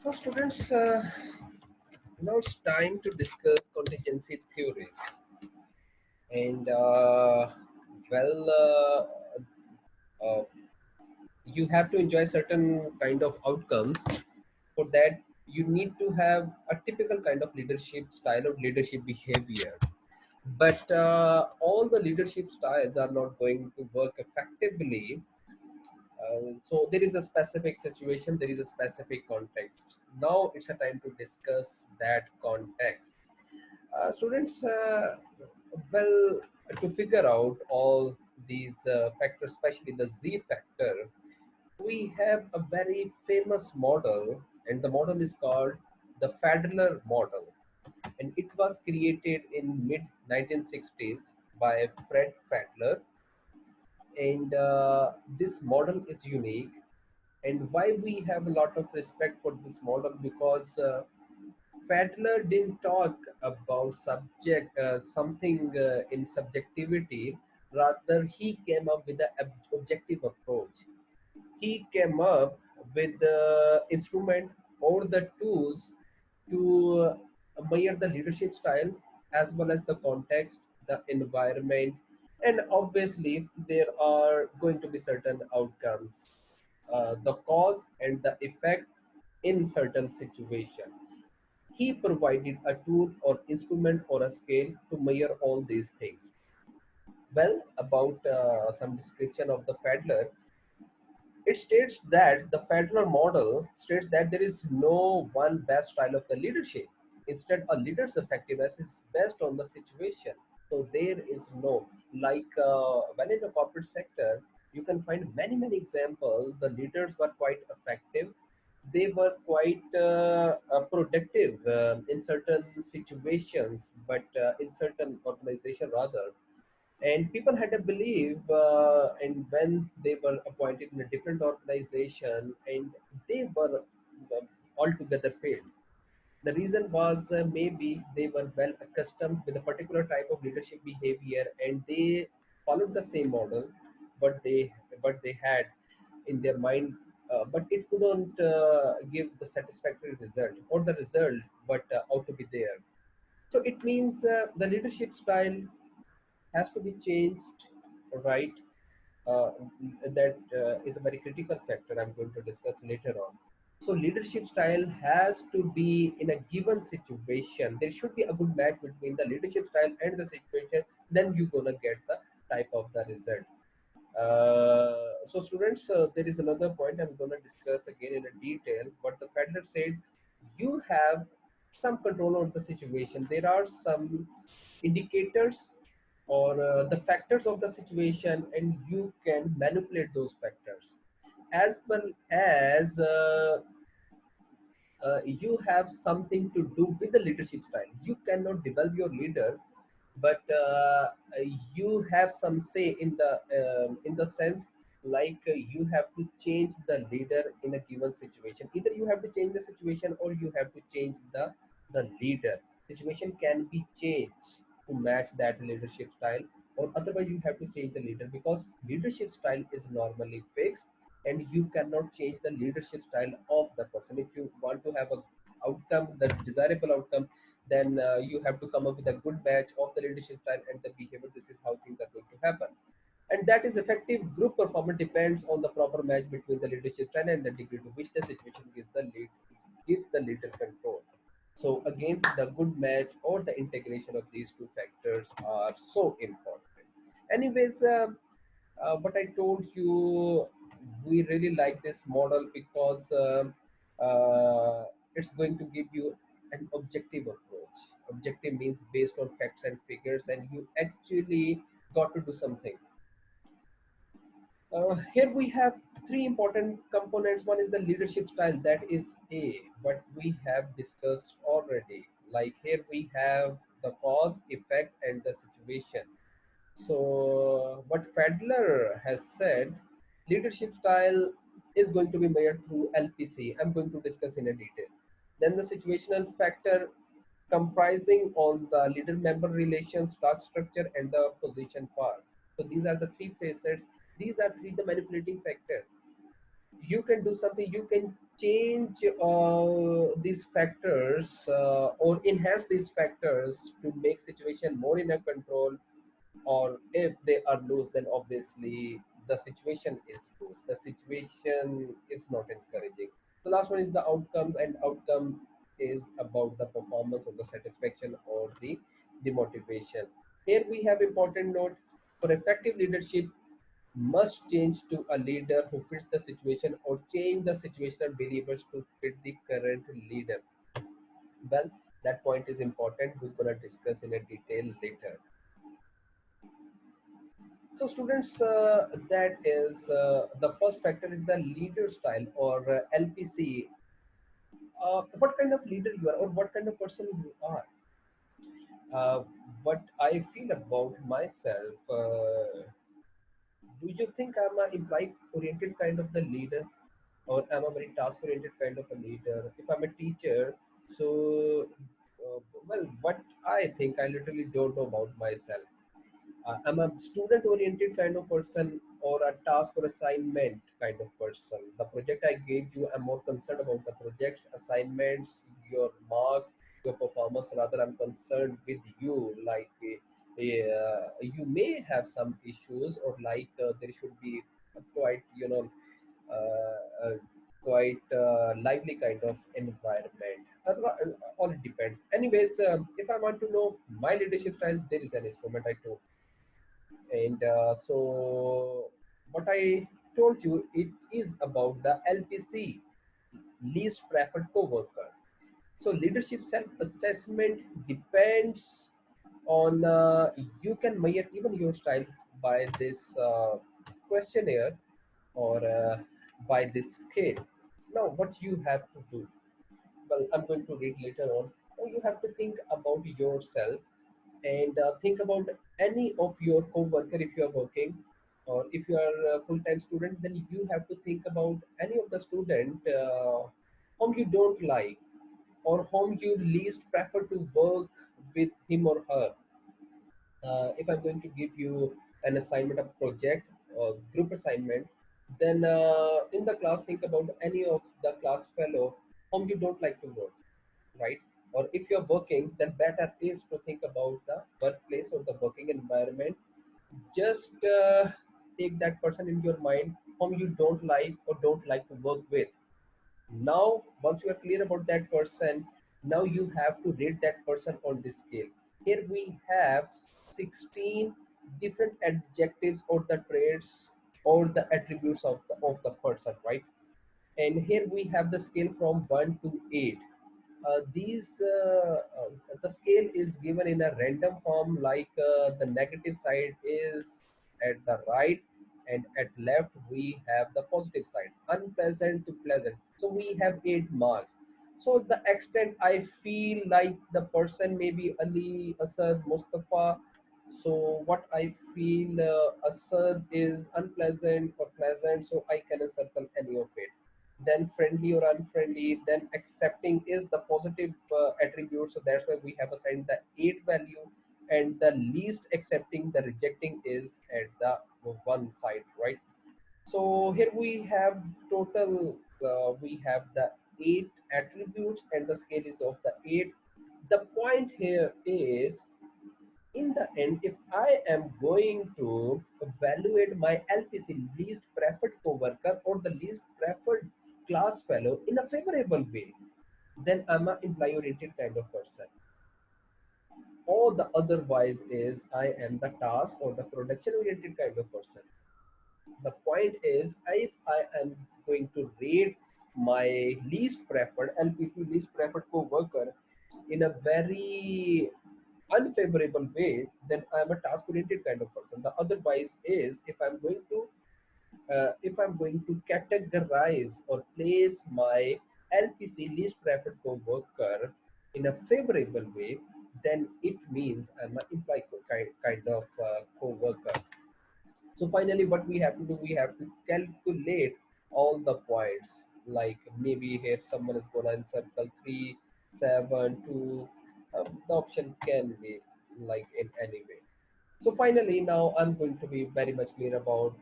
So, students, now it's time to discuss contingency theories. And well, uh, you have to enjoy certain kind of outcomes. For that, you need to have a typical kind of leadership style or leadership behavior. But all the leadership styles are not going to work effectively. So there is a specific situation, there is a specific context. Now it's a time to discuss that context. Students, well, to figure out all these factors, especially the Z factor, we have a very famous model, and the model is called the Fadler model, and it was created in mid 1960s by Fred Fadler. And this model is unique. And why we have a lot of respect for this model, because Fadler didn't talk about something in subjectivity. Rather, he came up with an objective approach. He came up with the instrument or the tools to measure the leadership style as well as the context, the environment, and obviously there are going to be certain outcomes, the cause and the effect in certain situation. He provided a tool or instrument or a scale to measure all these things. Well, about some description of the Fadler, it states that the Federal model states that there is no one best style of the leadership. Instead, a leader's effectiveness is based on the situation. So there is no, like when in the corporate sector, you can find many examples. The leaders were quite effective. They were quite productive in certain situations, but in certain organization rather, and people had a belief, and when they were appointed in a different organization, and they were altogether failed. The reason was, maybe they were well accustomed with a particular type of leadership behavior, and they followed the same model, but they had in their mind, but it couldn't give the satisfactory result or the result, but ought to be there. So it means the leadership style has to be changed, right? uh, that is a very critical factor I'm going to discuss later on. So leadership style has to be in a given situation. There should be a good match between the leadership style and the situation. Then you're gonna get the type of the result. So students, there is another point I'm gonna discuss again in a detail. What the Fedler said, you have some control over the situation. There are some indicators or the factors of the situation, and you can manipulate those factors, as well as you have something to do with the leadership style. You cannot develop your leader, but you have some say in the sense, like you have to change the leader in a given situation. Either you have to change the situation or you have to change the leader. Situation can be changed to match that leadership style, or otherwise you have to change the leader, because leadership style is normally fixed, and you cannot change the leadership style of the person. If you want to have a outcome, the desirable outcome, then you have to come up with a good match of the leadership style and the behavior. This is how things are going to happen. And that is effective group performance depends on the proper match between the leadership style and the degree to which the situation gives the leader control. So again, the good match or the integration of these two factors are so important. Anyways, what I told you, we really like this model because it's going to give you an objective approach. Objective means based on facts and figures, and you actually got to do something. Here we have three important components. One is the leadership style, that is A, but we have discussed already. Like here we have the cause, effect, and the situation. So, what Fadler has said, leadership style is going to be measured through LPC. I'm going to discuss in a detail. Then the situational factor comprising on the leader-member relations, task structure, and the position part. So these are the three facets. These are three the manipulating factor. you can do something, you can change these factors or enhance these factors to make situation more in a control. Or if they are loose, then obviously the situation is loose, the situation is not encouraging. The last one is the outcomes, and outcome is about the performance or the satisfaction or the motivation. Here we have important note: for effective leadership must change to a leader who fits the situation, or change the situational variables to fit the current leader. Well, that point is important, we're going to discuss in a detail later. So students, that is the first factor is the leader style, or LPC. What kind of leader you are, or what kind of person you are. Uh, what I feel about myself. Do you think I'm a employee oriented kind of the leader, or I'm a very task oriented kind of a leader? If I'm a teacher, so well, what I think, I literally don't know about myself. I'm a student oriented kind of person, or a task or assignment kind of person. The project I gave you, I'm more concerned about the projects, assignments, your marks, your performance. Rather, I'm concerned with you. Like, you may have some issues, or like there should be a quite, uh, quite lively kind of environment. All it depends. Anyways, if I want to know my leadership style, there is an instrument I told. And so what I told you, it is about the LPC, least preferred coworker. So leadership self-assessment depends on, you can measure even your style by this questionnaire, or by this scale. Now what you have to do, well, I'm going to read later on. Now you have to think about yourself, and think about any of your co-worker. If you are working, or if you are a full-time student, then you have to think about any of the student whom you don't like, or whom you least prefer to work with him or her. If I'm going to give you an assignment, a project, or group assignment, then in the class, think about any of the class fellow whom you don't like to work, right? Or if you're working, then better is to think about the workplace or the working environment. Just take that person in your mind whom you don't like or don't like to work with. Now once you are clear about that person, now you have to rate that person on this scale. Here we have 16 different adjectives, or the traits, or the attributes of the person, right? And here we have the scale from 1 to 8. These The scale is given in a random form, like the negative side is at the right, and at left we have the positive side, unpleasant to pleasant. So we have 8 marks. So the extent I feel like the person may be Ali, Asad, Mustafa. So what I feel, Asad is unpleasant or pleasant, so I can circle any of it. Then friendly or unfriendly, then accepting is the positive attribute, so that's why we have assigned the 8 value. And the least accepting, the rejecting, is at the one side, right? So here we have total, we have the 8 attributes, and the scale is of the 8. The point here is, in the end, if I am going to evaluate my LPC, least preferred coworker, or the least preferred class fellow, in a favorable way, then I'm an employee oriented kind of person. Or the otherwise is, I am the task or the production oriented kind of person. The point is, if I am going to rate my least preferred LPC, least preferred co-worker, in a very unfavorable way, then I'm a task oriented kind of person. The otherwise is, if I'm going to categorize or place my LPC, least preferred co-worker, in a favorable way, then it means I'm an employee kind of co-worker. So finally, what we have to do, we have to calculate all the points. Like maybe here someone is gonna encircle 3, 7, 2. The option can be like in any way. So finally, now I'm going to be very much clear about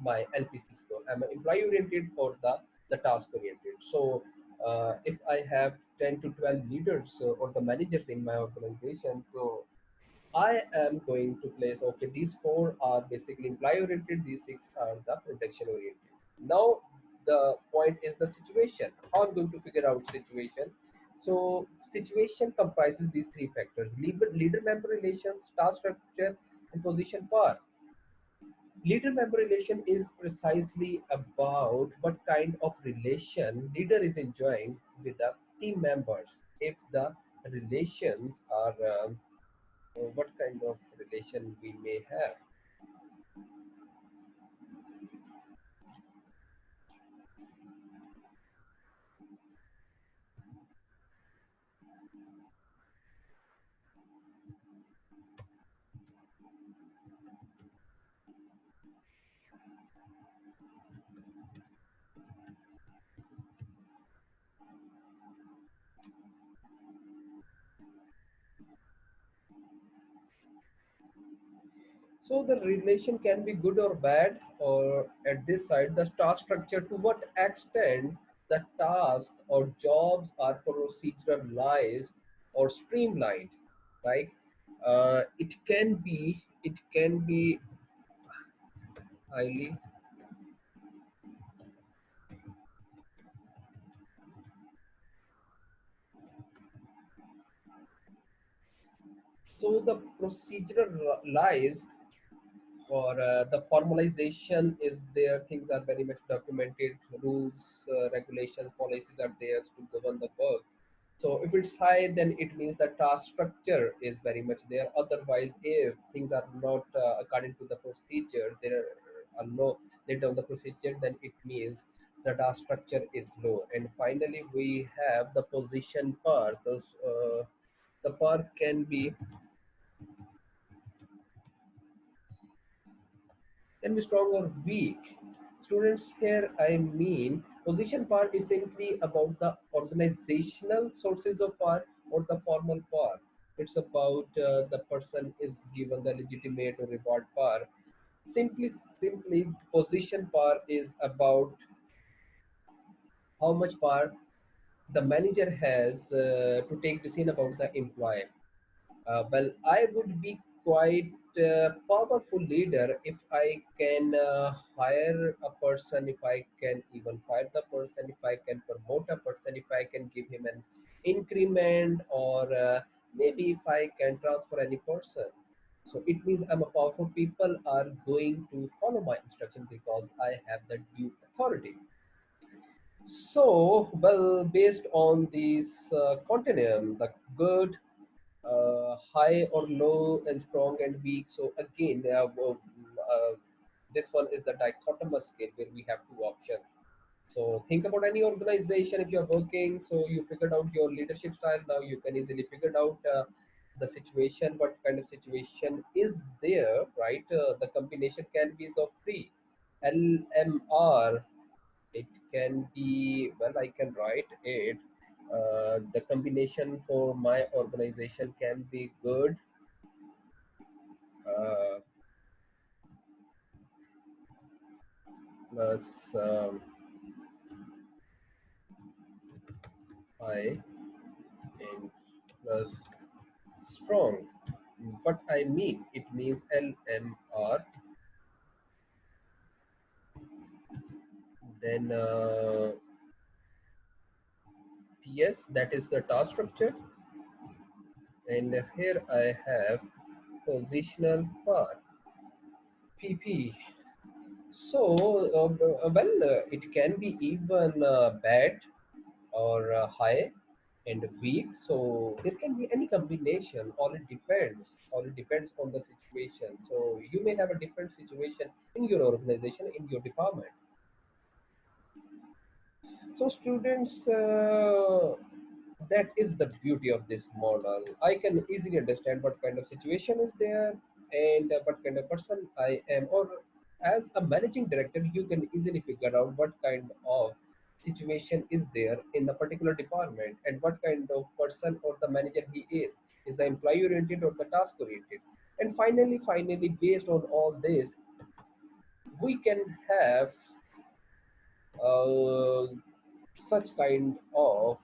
my LPC score. I'm employee oriented or the task oriented. So if I have 10 to 12 leaders or the managers in my organization, so I am going to place, okay, these four are basically employee oriented, these six are the production oriented. Now, the point is the situation. How I'm going to figure out situation. So, situation comprises these three factors: leader member relations, task structure, and position power. Leader member relation is precisely about what kind of relation leader is enjoying with the team members. If the relations are what kind of relation we may have. So the relation can be good or bad, or at this side, the task structure, to what extent the task or jobs are proceduralized or streamlined, right? It can be highly. So the proceduralized or the formalization is there, things are very much documented, rules, regulations, policies are there to govern the work. So if it's high, then it means the task structure is very much there. Otherwise, if things are not according to the procedure, there are no laid down the procedure, then it means the task structure is low. And finally, we have the position part. Those the part can be strong or weak. Students here, I mean, position part is simply about the organizational sources of power or the formal power. It's about the person is given the legitimate or reward power. Simply, position power is about how much power the manager has to take decision about the employee. Well, I would be quite powerful leader if I can hire a person, if I can even fire the person, if I can promote a person, if I can give him an increment, or maybe if I can transfer any person. So it means I'm a powerful. People are going to follow my instruction because I have the due authority. So, well, based on this continuum, the good, high or low, and strong and weak. So again, this one is the dichotomous scale where we have two options. So think about any organization. If you're working, so you figured out your leadership style. Now you can easily figure out the situation, what kind of situation is there, right? The combination can be of three. LMR, it can be, well, I can write it. The combination for my organization can be good, uh, plus I, and plus strong. What I mean, it means LMR. Then TS, that is the task structure. And here I have positional part, PP. So, well, it can be even bad or high and weak. So there can be any combination. All it depends. All it depends on the situation. So you may have a different situation in your organization, in your department. So students, that is the beauty of this model. I can easily understand what kind of situation is there and what kind of person I am. Or as a managing director, you can easily figure out what kind of situation is there in a particular department and what kind of person or the manager he is. Is the employee oriented or the task oriented? And finally, based on all this, we can have uh, such kind of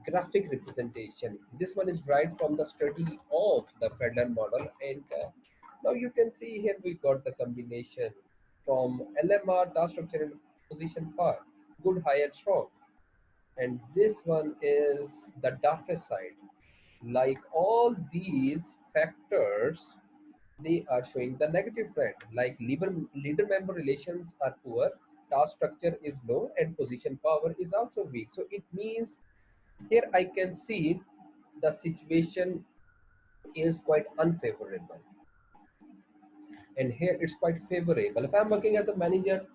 graphic representation. This one is right from the study of the Fedler model, and now you can see here we got the combination from LMR, task structure, and position part, good, high, and strong. And this one is the darker side. Like all these factors, they are showing the negative trend. Like leader member relations are poor, task structure is low, and position power is also weak. So it means here I can see the situation is quite unfavorable, and here it's quite favorable. If I'm working as a manager,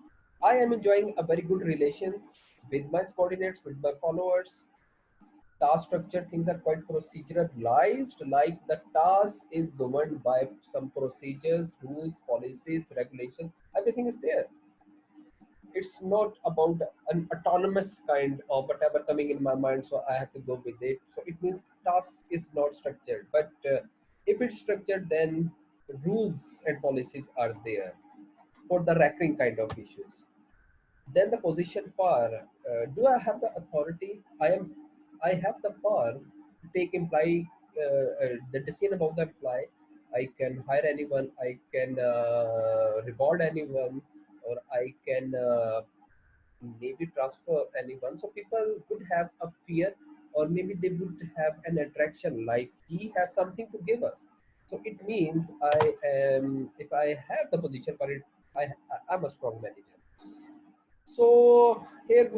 I am enjoying a very good relations with my subordinates, with my followers. Task structure, things are quite proceduralized, like the task is governed by some procedures, rules, policies, regulations, everything is there. It's not about an autonomous kind of whatever coming in my mind, so I have to go with it. So it means task is not structured, but if it's structured, then rules and policies are there for the recurring kind of issues. Then the position power. Do I have the authority? I have the power to take employee the decision about the employee. I can hire anyone. I can reward anyone, or I can maybe transfer anyone. So people would have a fear, or maybe they would have an attraction, like he has something to give us. So it means I am, if I have the position for it, I'm a strong manager. So here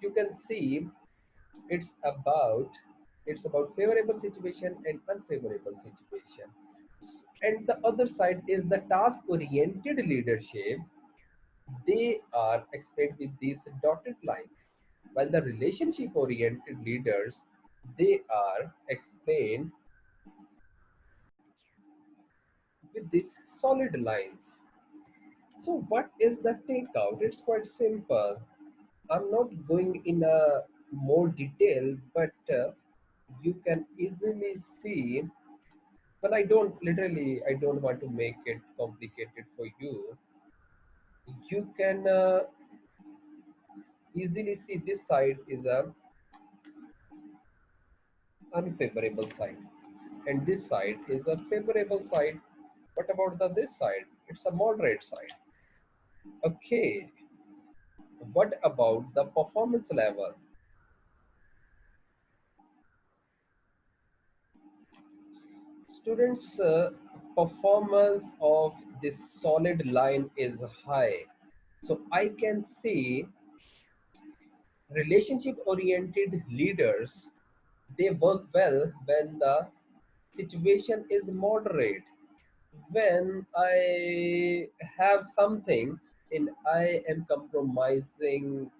you can see it's about favorable situation and unfavorable situation. And the other side is the task oriented leadership. They are explained with these dotted lines, while the relationship oriented leaders, they are explained with these solid lines. So what is the takeout? It's quite simple. I'm not going in a more detail, but you can easily see. Well, I don't want to make it complicated for you. You can easily see this side is a unfavorable side, and this side is a favorable side. What about the this side? It's a moderate side. Okay. What about the performance level? Students' performance of this solid line is high. So I can say relationship oriented leaders, they work well when the situation is moderate. When I have something and I am compromising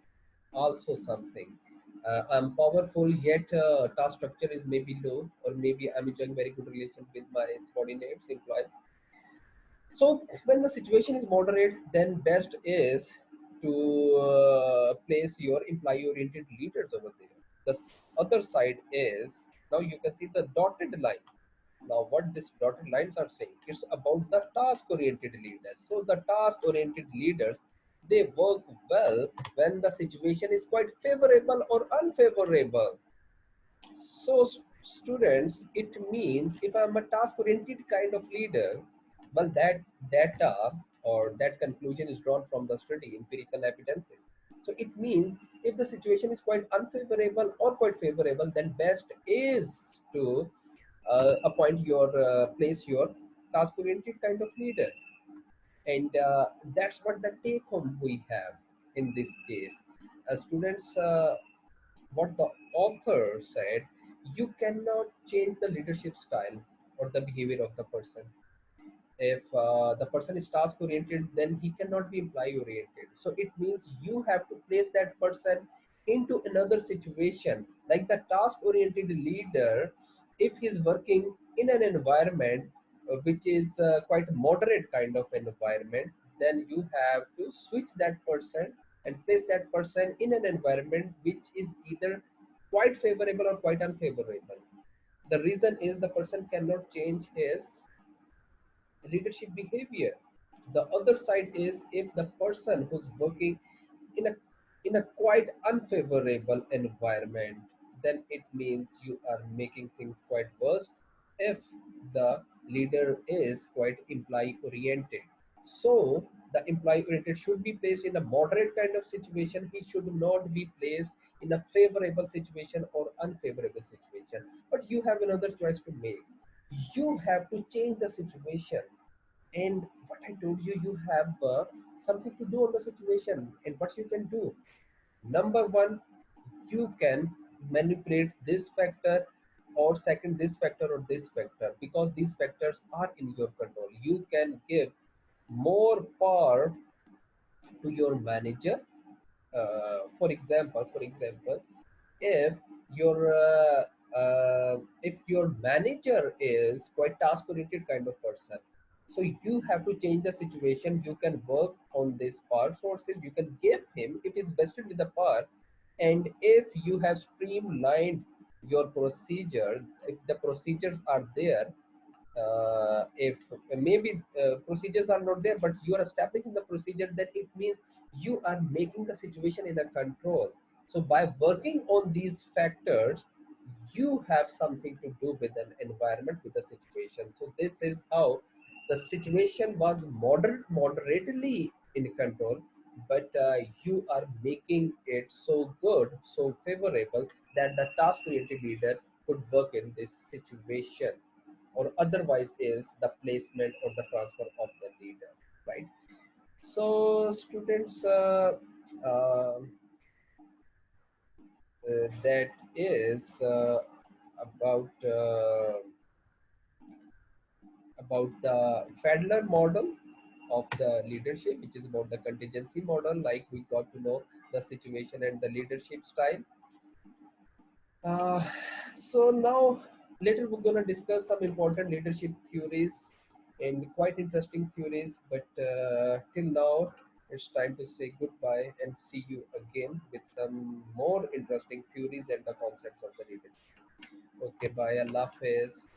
also something. I'm powerful, yet task structure is maybe low, or maybe I'm enjoying very good relation with my subordinates, employees. So when the situation is moderate, then best is to place your employee-oriented leaders over there. Other side is, now you can see the dotted lines. Now what these dotted lines are saying, it's about the task-oriented leaders. So the task-oriented leaders, they work well when the situation is quite favorable or unfavorable. So, students, it means if I'm a task oriented kind of leader, well, that data or that conclusion is drawn from the study, empirical evidences. So, it means if the situation is quite unfavorable or quite favorable, then best is to appoint your, place your task oriented kind of leader. And that's what the take home we have in this case. Students, what the author said, you cannot change the leadership style or the behavior of the person. If the person is task oriented, then he cannot be employee oriented. So it means you have to place that person into another situation. Like the task oriented leader, if he's working in an environment which is quite moderate kind of an environment, then you have to switch that person and place that person in an environment which is either quite favorable or quite unfavorable. The reason is the person cannot change his leadership behavior. The other side is if the person who's working in a quite unfavorable environment, then it means you are making things quite worse. If the leader is quite employee oriented, so the employee oriented should be placed in a moderate kind of situation. He should not be placed in a favorable situation or unfavorable situation. But you have another choice to make. You have to change the situation. And what I told you, you have something to do on the situation. And what you can do, number one, you can manipulate this factor, or second this factor or this factor, because these factors are in your control. You can give more power to your manager. For example, if your if your manager is quite task oriented kind of person, so you have to change the situation. You can work on this power sources. You can give him, if he's vested with the power, and if you have streamlined your procedure, if the procedures are there, if maybe procedures are not there but you are establishing the procedure, then it means you are making the situation in a control. So by working on these factors, you have something to do with an environment, with the situation. So this is how the situation was moderately in control, but you are making it so good, so favorable, that the task oriented leader could work in this situation, or otherwise is the placement or the transfer of the leader, right? So students, um that is about the Fadler model of the leadership, which is about the contingency model. Like we got to know the situation and the leadership style. Uh, so now later we're gonna discuss some important leadership theories and quite interesting theories. But till now, it's time to say goodbye and see you again with some more interesting theories and the concepts of the leadership. Okay, bye. Allah Hafiz.